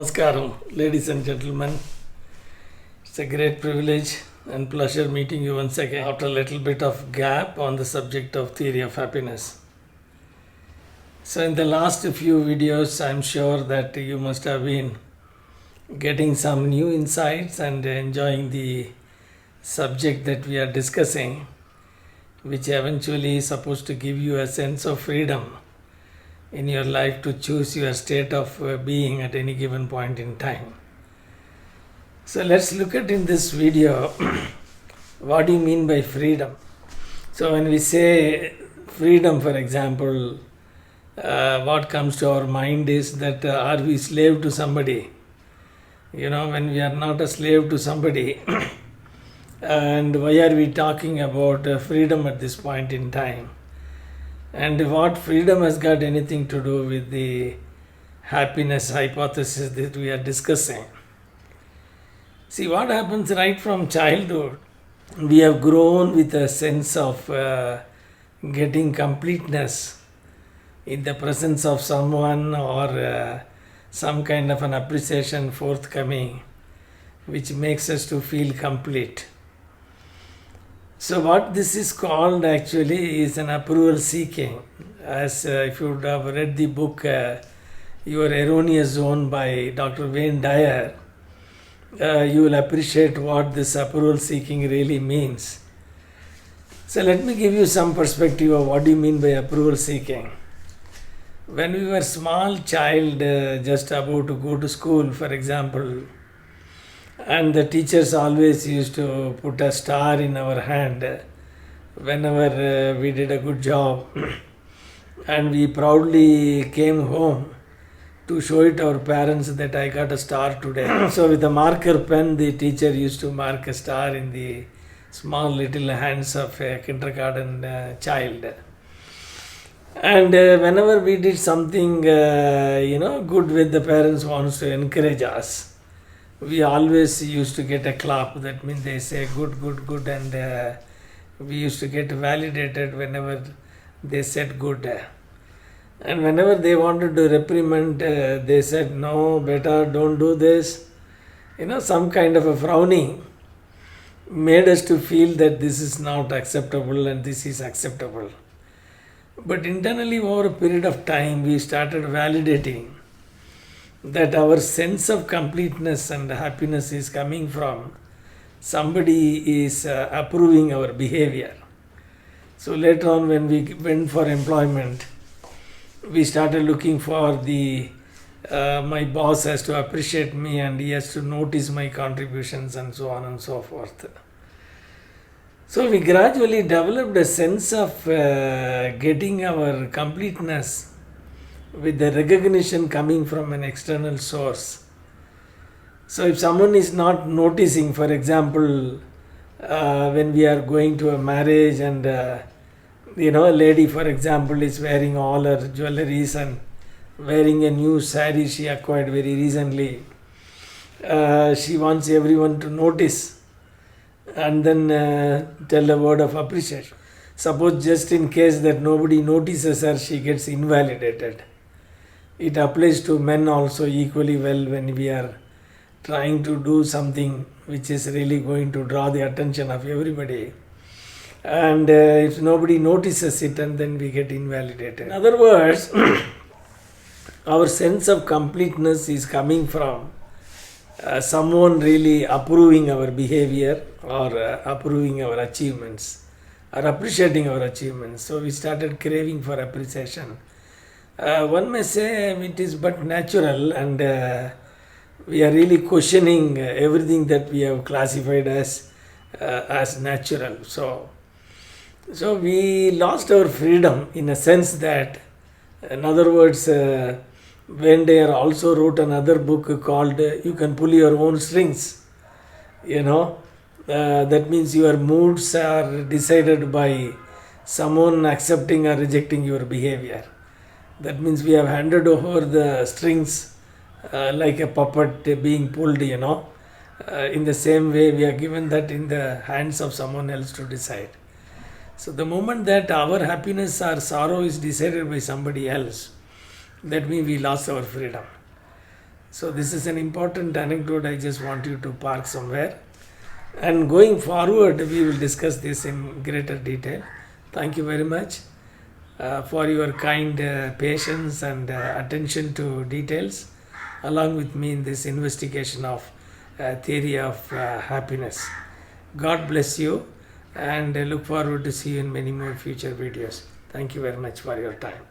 Namaskaram, ladies and gentlemen. It's a great privilege and pleasure meeting you once again after a little bit of gap on the subject of theory of happiness. So, in the last few videos, I'm sure that you must have been getting some new insights and enjoying the subject that we are discussing, which eventually is supposed to give you a sense of freedom in your life to choose your state of being at any given point in time. So let's look at in this video what do you mean by freedom. So when we say freedom, for example, what comes to our mind is that are we slave to somebody? When we are not a slave to somebody and why are we talking about freedom at this point in time? And what freedom has got anything to do with the happiness hypothesis that we are discussing? See, what happens right from childhood, we have grown with a sense of getting completeness in the presence of someone or some kind of an appreciation forthcoming, which makes us to feel complete. So what this is called actually is an approval seeking. As if you would have read the book Your Erroneous Zone by Dr. Wayne Dyer, you will appreciate what this approval seeking really means. So let me give you some perspective of what do you mean by approval seeking. When we were small child, just about to go to school, for example, and the teachers always used to put a star in our hand whenever we did a good job and we proudly came home to show it our parents that I got a star today. So with a marker pen, the teacher used to mark a star in the small little hands of a kindergarten child. And whenever we did something good with the parents wants to encourage us, we always used to get a clap. That means they say good, good, good, and we used to get validated whenever they said good. And whenever they wanted to reprimand, they said, no, better don't do this. Some kind of a frowning made us to feel that this is not acceptable and this is acceptable. But internally, over a period of time, we started validating that our sense of completeness and happiness is coming from somebody is approving our behavior. So later on, when we went for employment, we started looking for my boss has to appreciate me and he has to notice my contributions and so on and so forth. So we gradually developed a sense of getting our completeness with the recognition coming from an external source. So if someone is not noticing, for example, when we are going to a marriage and a lady, for example, is wearing all her jewelries and wearing a new sari she acquired very recently, she wants everyone to notice and then tell a word of appreciation. Suppose just in case that nobody notices her, she gets invalidated. It applies to men also equally well when we are trying to do something which is really going to draw the attention of everybody. And if nobody notices it, and then we get invalidated. In other words, our sense of completeness is coming from someone really approving our behavior or approving our achievements or appreciating our achievements. So we started craving for appreciation. One may say it is but natural, and we are really questioning everything that we have classified as natural. So we lost our freedom in a sense that, in other words, Wayne Dyer also wrote another book called You Can Pull Your Own Strings. That means your moods are decided by someone accepting or rejecting your behavior. That means we have handed over the strings like a puppet being pulled, in the same way we are given that in the hands of someone else to decide. So the moment that our happiness or sorrow is decided by somebody else, that means we lost our freedom. So this is an important anecdote. I just want you to park somewhere. And going forward, we will discuss this in greater detail. Thank you very much for your kind patience and attention to details, along with me in this investigation of theory of happiness. God bless you, and I look forward to see you in many more future videos. Thank you very much for your time.